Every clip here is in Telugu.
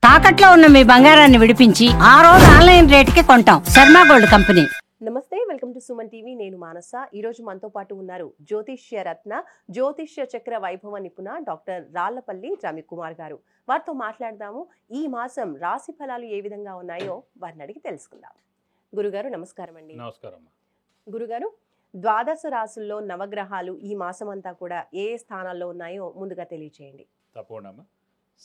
తాకట్లో ఉన్న మీ బంగారాన్ని విడిపించి ఆ రోజు ఆన్లైన్ రేటుకి కొంటాం. Sharma gold company. నమస్తే, వెల్కమ్ టు సుమన్ టీవీ. నేను మానస. ఈరోజు మనతో పాటు ఉన్నారు జ్యోతిష్య రత్న, జ్యోతిష్య చక్ర వైభవ నిపుణ డాక్టర్ రాళ్లపల్లి రవికుమార్ గారు. వారితో మాట్లాడదాము. ఈ మాసం రాశి ఫలాలు ఏ విధంగా ఉన్నాయో వారిని అడిగి తెలుసుకుందాం. గురుగారు నమస్కారం అండి. నమస్కారం. గురుగారు, ద్వాదశ రాశుల్లో నవగ్రహాలు ఈ మాసం అంతా కూడా ఏ స్థానాల్లో ఉన్నాయో ముందుగా తెలియచేయండి. తప్పకుండా.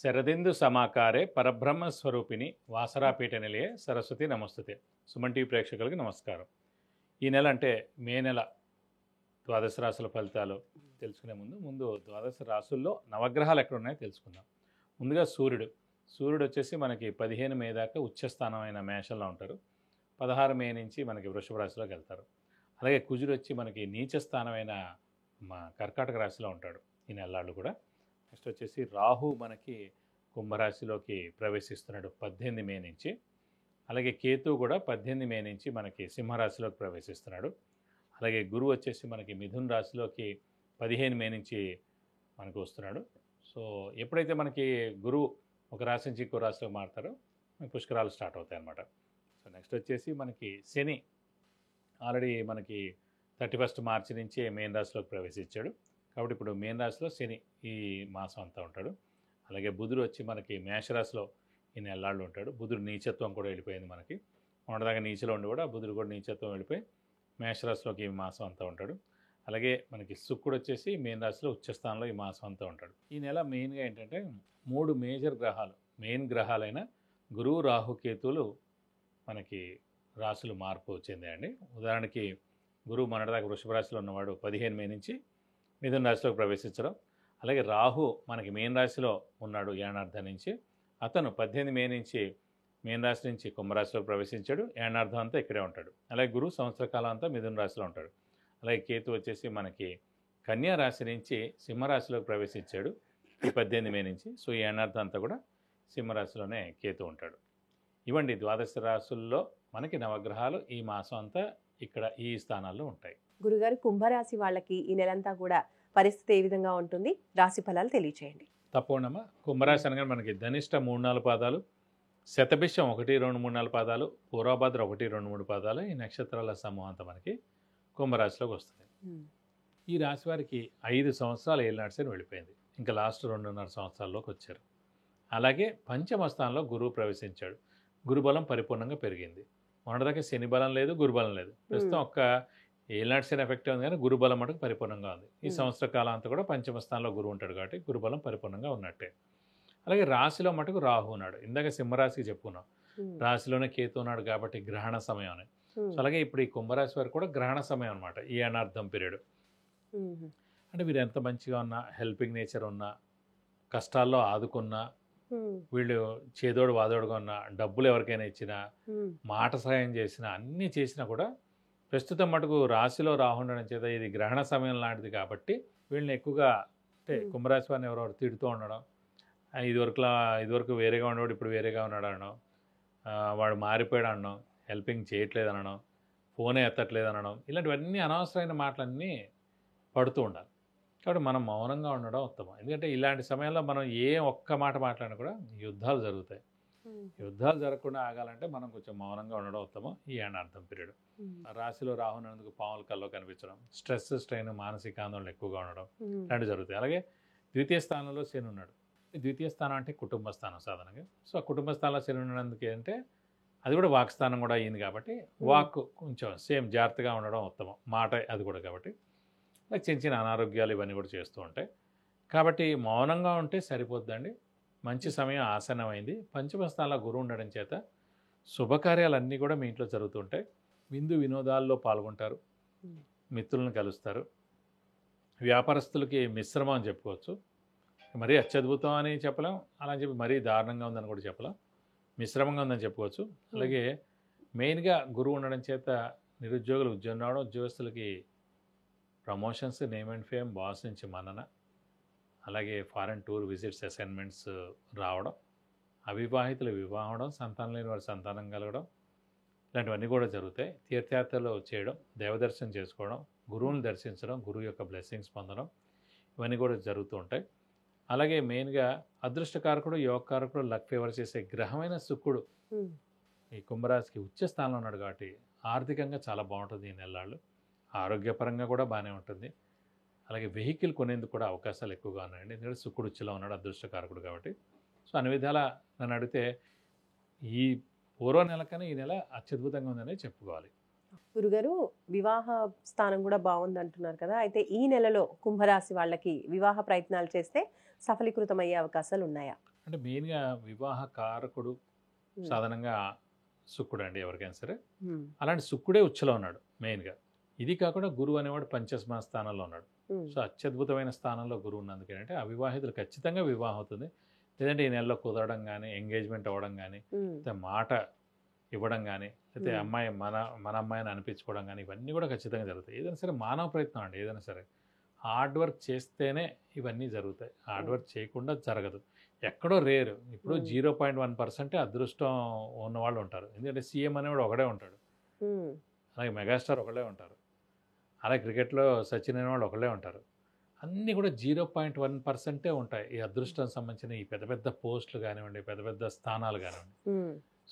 శరదిందు సమాకారే పరబ్రహ్మ స్వరూపిణి వాసరాపీఠ నిలయే సరస్వతి నమస్తుతే. సుమన్ టీవీ ప్రేక్షకులకి నమస్కారం. ఈ నెల అంటే మే నెల ద్వాదశ రాశుల ఫలితాలు తెలుసుకునే ముందు ద్వాదశ రాశుల్లో నవగ్రహాలు ఎక్కడ ఉన్నాయో తెలుసుకుందాం. ముందుగా సూర్యుడు వచ్చేసి మనకి 15 మే దాకా ఉచ్చస్థానమైన మేషంలో ఉంటారు. 16 మే నుంచి మనకి వృషభ రాశిలోకి వెళ్తారు. అలాగే కుజుడు వచ్చి మనకి నీచ స్థానమైన కర్కాటక రాశిలో ఉంటాడు ఈ నెలలు కూడా. నెక్స్ట్ వచ్చేసి రాహు మనకి కుంభరాశిలోకి ప్రవేశిస్తున్నాడు 18 మే నుంచి. అలాగే కేతు కూడా 18 మే నుంచి మనకి సింహరాశిలోకి ప్రవేశిస్తున్నాడు. అలాగే గురువు వచ్చేసి మనకి మిథున రాశిలోకి 15 మే నుంచి మనకు వస్తున్నాడు. సో ఎప్పుడైతే మనకి గురువు ఒక రాశి నుంచి ఇంకో రాశిలోకి మారుతారో పుష్కరాలు స్టార్ట్ అవుతాయి అన్నమాట. సో నెక్స్ట్ వచ్చేసి మనకి శని ఆల్రెడీ మనకి 31 మార్చి నుంచి మేన్ రాశిలోకి ప్రవేశించాడు. కాబట్టి ఇప్పుడు మేన్ రాశిలో శని ఈ మాసం అంతా ఉంటాడు. అలాగే బుధుడు వచ్చి మనకి మేషరాశిలో ఈ నెలలాళ్ళు ఉంటాడు. బుధుడు నీచత్వం కూడా వెళ్ళిపోయింది మనకి. మొన్నదాకా నీచలో ఉండి కూడా బుధుడు కూడా నీచత్వం వెళ్ళిపోయి మేషరాశిలోకి ఈ మాసం అంతా ఉంటాడు. అలాగే మనకి శుక్రుడు వచ్చేసి మేన్ రాశిలో ఉచ్చస్థానంలో ఈ మాసం అంతా ఉంటాడు. ఈ నెల మెయిన్గా ఏంటంటే 3 మేజర్ గ్రహాలు, మెయిన్ గ్రహాలైన గురువు, రాహు, కేతువులు మనకి రాశులు మార్పు చెందాయండి. ఉదాహరణకి గురువు మొన్నటిదాకా వృషభ రాశిలో ఉన్నవాడు 15 మే నుంచి మిథున రాశిలోకి ప్రవేశించడం. అలాగే రాహు మనకి మేన్ రాశిలో ఉన్నాడు ఏనార్థం నుంచి. అతను 18 మే నుంచి మేన్ రాశి నుంచి కుంభరాశిలోకి ప్రవేశించాడు. ఏనార్థం అంతా ఇక్కడే ఉంటాడు. అలాగే గురువు సంవత్సర కాలం అంతా మిథున రాశిలో ఉంటాడు. అలాగే కేతు వచ్చేసి మనకి కన్యా రాశి నుంచి సింహరాశిలోకి ప్రవేశించాడు ఈ 18 మే నుంచి. సో ఈ ఏనార్థం అంతా కూడా సింహరాశిలోనే కేతు ఉంటాడు. ఇవ్వండి ద్వాదశ రాశుల్లో మనకి నవగ్రహాలు ఈ మాసం అంతా ఇక్కడ ఈ స్థానాల్లో ఉంటాయి. గురుగారు, కుంభరాశి వాళ్ళకి ఈ నెలంతా కూడా పరిస్థితి ఏ విధంగా ఉంటుంది? రాశి ఫలాలు తెలియచేయండి. తప్పకుండా. కుంభరాశి అనగా మనకి ధనిష్ట 3-4 పాదాలు, శతభిషం 1-2-3-4 పాదాలు, పూర్వభద్ర 1-2-3 పాదాలు, ఈ నక్షత్రాల సమూహం అంతా మనకి కుంభరాశిలోకి వస్తుంది. ఈ రాశి వారికి 5 సంవత్సరాలు ఏలినాటి వెళ్ళిపోయింది. ఇంకా లాస్ట్ 2.5 సంవత్సరాల్లోకి వచ్చారు. అలాగే పంచమ స్థానంలో గురువు ప్రవేశించాడు. గురుబలం పరిపూర్ణంగా పెరిగింది. మొన్నటిదాకా శని బలం లేదు, గురుబలం లేదు. ప్రస్తుతం ఒక్క ఏలినాటి శని ఎఫెక్ట్ ఉంది, కానీ గురుబలం మటుకు పరిపూర్ణంగా ఉంది. ఈ సంవత్సర కాలం అంతా కూడా పంచమ స్థానంలో గురువు ఉంటాడు కాబట్టి గురుబలం పరిపూర్ణంగా ఉన్నట్టే. అలాగే రాశిలో మటుకు రాహు ఉన్నాడు. ఇందాక సింహరాశికి చెప్పుకున్నాం, రాశిలోనే కేతు ఉన్నాడు కాబట్టి గ్రహణ సమయం అని. సో అలాగే ఇప్పుడు ఈ కుంభరాశి వారికి కూడా గ్రహణ సమయం అనమాట, ఈ అనార్థం పీరియడ్. అంటే వీరు ఎంత మంచిగా ఉన్నా, హెల్పింగ్ నేచర్ ఉన్నా, కష్టాల్లో ఆదుకున్నా, వీళ్ళు చేదోడు వాదోడుగా ఉన్న, డబ్బులు ఎవరికైనా ఇచ్చినా, మాట సహాయం చేసినా, అన్నీ చేసినా కూడా ప్రస్తుతం మటుకు రాశిలో రాహు ఉండడం చేత ఇది గ్రహణ సమయం లాంటిది కాబట్టి వీళ్ళని ఎక్కువగా అంటే కుంభరాశి వారిని ఎవరెవరు తిడుతూ ఉండడం, ఇదివరకు వేరేగా ఉండేవాడు ఇప్పుడు వేరేగా ఉన్నాడు అనడం, వాడు మారిపోయాడు అనడం, హెల్పింగ్ చేయట్లేదు అనడం, ఫోనే ఎత్తట్లేదు అనడం, ఇలాంటివన్నీ అనవసరమైన మాటలన్నీ పడుతూ ఉండాలి. కాబట్టి మనం మౌనంగా ఉండడం ఉత్తమం. ఎందుకంటే ఇలాంటి సమయంలో మనం ఒక్క మాట మాట్లాడినా కూడా యుద్ధాలు జరుగుతాయి. యుద్ధాలు జరగకుండా ఆగాలంటే మనం కొంచెం మౌనంగా ఉండడం ఉత్తమం ఈ ఏనార్థం పీరియడ్. రాశిలో రాహునందుకు పాముల కల్లో కనిపించడం, స్ట్రెస్, స్ట్రెయిన్, మానసిక ఆందోళన ఎక్కువగా ఉండడం ఇలాంటివి జరుగుతాయి. అలాగే ద్వితీయ స్థానంలో శని ఉన్నాడు. ద్వితీయ స్థానం అంటే కుటుంబ స్థానం సాధారణంగా. సో ఆ కుటుంబ స్థానంలో శని ఉన్నందుకు ఏంటంటే అది కూడా వాక్ స్థానం కూడా అయింది కాబట్టి వాక్ కొంచెం సేమ్ జాగ్రత్తగా ఉండడం ఉత్తమం. మాట అది కూడా కాబట్టి చిన్న చిన్న అనారోగ్యాలు ఇవన్నీ కూడా చేస్తూ ఉంటాయి. కాబట్టి మౌనంగా ఉంటే సరిపోద్దండి. మంచి సమయం ఆసన్నమైంది. పంచమ స్థానంలో గురువు ఉండడం చేత శుభకార్యాలన్నీ కూడా మీ ఇంట్లో జరుగుతుంటాయి. విందు వినోదాల్లో పాల్గొంటారు, మిత్రులను కలుస్తారు. వ్యాపారస్తులకి మిశ్రమం అని చెప్పుకోవచ్చు. మరీ అత్యద్భుతం అని చెప్పలేం, అలా చెప్పి మరీ దారుణంగా ఉందని కూడా చెప్పలేం, మిశ్రమంగా ఉందని చెప్పుకోవచ్చు. అలాగే మెయిన్గా గురువు ఉండడం చేత నిరుద్యోగులు ఉద్యోగం రావడం, ఉద్యోగస్తులకి promotions, name and fame, boss నుంచి మన్నన, అలాగే ఫారెన్ టూర్ విజిట్స్, అసైన్మెంట్స్ రావడం, అవివాహితులు వివాహం అవడం, సంతానం లేని వారి సంతానం కలగడం, ఇలాంటివన్నీ కూడా జరుగుతాయి. తీర్థయాత్రలు చేయడం, దేవదర్శనం చేసుకోవడం, గురువుని దర్శించడం, గురువు యొక్క బ్లెస్సింగ్స్ పొందడం, ఇవన్నీ కూడా జరుగుతూ ఉంటాయి. అలాగే మెయిన్గా అదృష్టకారకుడు, యోగకారకుడు, లక్ ఫేవర్ చేసే గ్రహమైన శుక్రుడు ఈ కుంభరాశికి ఉచ్చ స్థానంలో ఉన్నాడు కాబట్టి ఆర్థికంగా చాలా బాగుంటుంది ఈ నెలలు. ఆరోగ్యపరంగా కూడా బాగానే ఉంటుంది. అలాగే వెహికల్ కొనేందుకు కూడా అవకాశాలు ఎక్కువగా ఉన్నాయండి. ఎందుకంటే శుక్రుడు ఉచ్చలో ఉన్నాడు, అదృష్టకారకుడు కాబట్టి. సో అన్ని విధాలా నన్ను అడిగితే ఈ పూర్వ నెల కన్నా ఈ నెల అత్యద్భుతంగా ఉందని చెప్పుకోవాలి. గురుగారు, వివాహ స్థానం కూడా బాగుంది అంటున్నారు కదా, అయితే ఈ నెలలో కుంభరాశి వాళ్ళకి వివాహ ప్రయత్నాలు చేస్తే సఫలీకృతం అయ్యే అవకాశాలు ఉన్నాయా? అంటే మెయిన్గా వివాహ కారకుడు సాధారణంగా శుక్రుడు అండి ఎవరికైనా సరే. అలాంటి శుక్రుడే ఉచ్చలో ఉన్నాడు మెయిన్గా. ఇది కాకుండా గురువు అనేవాడు పంచమ స్థానంలో ఉన్నాడు. సో అత్యద్భుతమైన స్థానంలో గురువు ఉన్నందుకు ఏంటంటే అవివాహితులు ఖచ్చితంగా వివాహం అవుతుంది. లేదంటే ఈ నెలలో కుదరడం కానీ, ఎంగేజ్మెంట్ అవ్వడం కానీ, లేకపోతే మాట ఇవ్వడం కానీ, లేకపోతే అమ్మాయి మన అమ్మాయిని అనిపించుకోవడం కానీ, ఇవన్నీ కూడా ఖచ్చితంగా జరుగుతాయి. ఏదైనా సరే మానవ ప్రయత్నం అండి. ఏదైనా సరే హార్డ్ వర్క్ చేస్తేనే ఇవన్నీ జరుగుతాయి. హార్డ్ వర్క్ చేయకుండా జరగదు. ఎక్కడో రేరు. ఇప్పుడు 0.1% అదృష్టం ఉన్నవాళ్ళు ఉంటారు. ఎందుకంటే సీఎం అనేవాడు ఒకడే ఉంటాడు, అలాగే మెగాస్టార్ ఒకళ్ళే ఉంటారు, అలాగే క్రికెట్లో సచిన్ అనేవాళ్ళు ఒకళ్ళే ఉంటారు. అన్నీ కూడా 0.1% ఉంటాయి ఈ అదృష్టం సంబంధించిన ఈ పెద్ద పెద్ద పోస్టులు కానివ్వండి, పెద్ద పెద్ద స్థానాలు కానివ్వండి.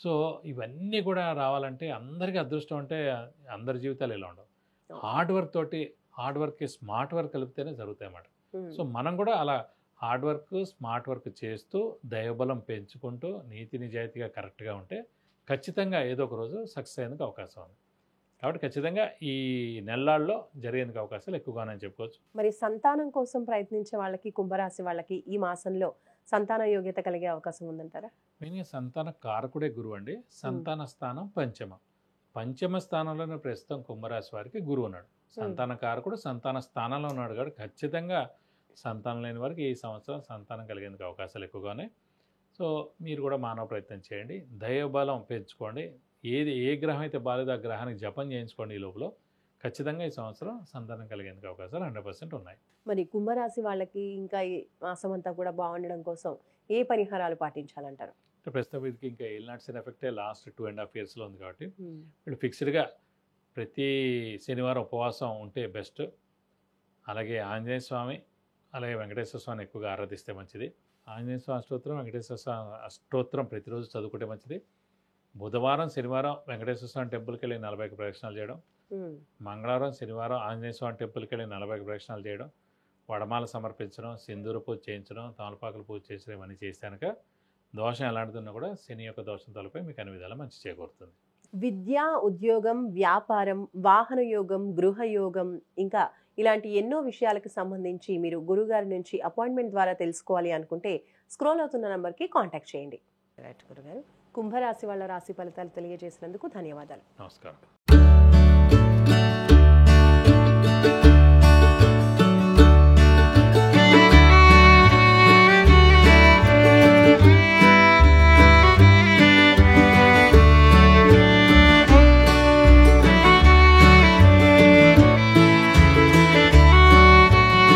సో ఇవన్నీ కూడా రావాలంటే అందరికీ అదృష్టం అంటే అందరి జీవితాలు ఇలా ఉండవు. హార్డ్ వర్క్ తోటి, హార్డ్ వర్క్ స్మార్ట్ వర్క్ కలిపితేనే జరుగుతాయి అన్నమాట. సో మనం కూడా అలా హార్డ్ వర్క్, స్మార్ట్ వర్క్ చేస్తూ దైవబలం పెంచుకుంటూ నీతి నిజాయితీగా కరెక్ట్గా ఉంటే ఖచ్చితంగా ఏదో ఒక రోజు సక్సెస్ అయ్యేందుకు అవకాశం ఉంది. కాబట్టి ఖచ్చితంగా ఈ నెలల్లో జరిగేందుకు అవకాశాలు ఎక్కువగానే చెప్పుకోవచ్చు. మరి సంతానం కోసం ప్రయత్నించే వాళ్ళకి, కుంభరాశి వాళ్ళకి ఈ మాసంలో సంతాన యోగ్యత కలిగే అవకాశం ఉందంటారా? మెయిన్గా సంతాన కారకుడే గురువు అండి. సంతాన స్థానం పంచమ స్థానంలోనే ప్రస్తుతం కుంభరాశి వారికి గురువు ఉన్నాడు. సంతాన కారకుడు సంతాన స్థానంలో ఉన్నాడు కాబట్టి ఖచ్చితంగా సంతానం లేని వారికి ఈ సంవత్సరం సంతానం కలిగేందుకు అవకాశాలు ఎక్కువగానే. సో మీరు కూడా మానవ ప్రయత్నం చేయండి, దైవబలం పెంచుకోండి. ఏ గ్రహం అయితే బాలేదో ఆ గ్రహానికి జపం చేయించుకోండి. ఈ లోపల ఖచ్చితంగా ఈ సంవత్సరం సంతానం కలిగేందుకు అవకాశాలు 100% ఉన్నాయి. మరి కుంభరాశి వాళ్ళకి ఇంకా ఈ మాసం అంతా కూడా బాగుండడం కోసం ఏ పరిహారాలు పాటించాలంటారు? ప్రస్తుతం వీరికి ఇంకా ఏలినాటి ఎఫెక్టే లాస్ట్ 2.5 yearsలో ఉంది కాబట్టి వీళ్ళు ఫిక్స్డ్గా ప్రతి శనివారం ఉపవాసం ఉంటే బెస్ట్. అలాగే ఆంజనేయ స్వామి, అలాగే వెంకటేశ్వర స్వామిని ఎక్కువగా ఆరాధిస్తే మంచిది. ఆంజనేయ స్వామి అష్టోత్తరం, వెంకటేశ్వర స్వామి అష్టోత్తరం ప్రతిరోజు చదువుకుంటే మంచిది. బుధవారం, శనివారం వెంకటేశ్వర స్వామి టెంపుల్కి వెళ్ళి 40 ప్రదక్షిణాలు చేయడం, మంగళవారం, శనివారం ఆంజనేయ స్వామి టెంపుల్కి వెళ్ళి 40 ప్రదక్షిణాలు చేయడం, వడమాల సమర్పించడం, సింధూర పూజ చేయించడం, తమలపాకులు పూజ చేయించడం, ఇవన్నీ చేస్తే కనుక దోషం ఎలాంటిదిన్నా కూడా శని యొక్క దోషం తలపై మీకు అన్ని విధాలా మంచి చేకూరుతుంది. విద్య, ఉద్యోగం, వ్యాపారం, వాహన యోగం, గృహ యోగం, ఇంకా ఇలాంటి ఎన్నో విషయాలకు సంబంధించి మీరు గురుగారి నుంచి అపాయింట్మెంట్ ద్వారా తెలుసుకోవాలి అనుకుంటే స్క్రోల్ అవుతున్న నంబర్కి కాంటాక్ట్ చేయండి. రైట్ గురుగారు, కుంభరాశి వాళ్ళ రాశి ఫలితాలు తెలియజేసినందుకు ధన్యవాదాలు. నమస్కారం.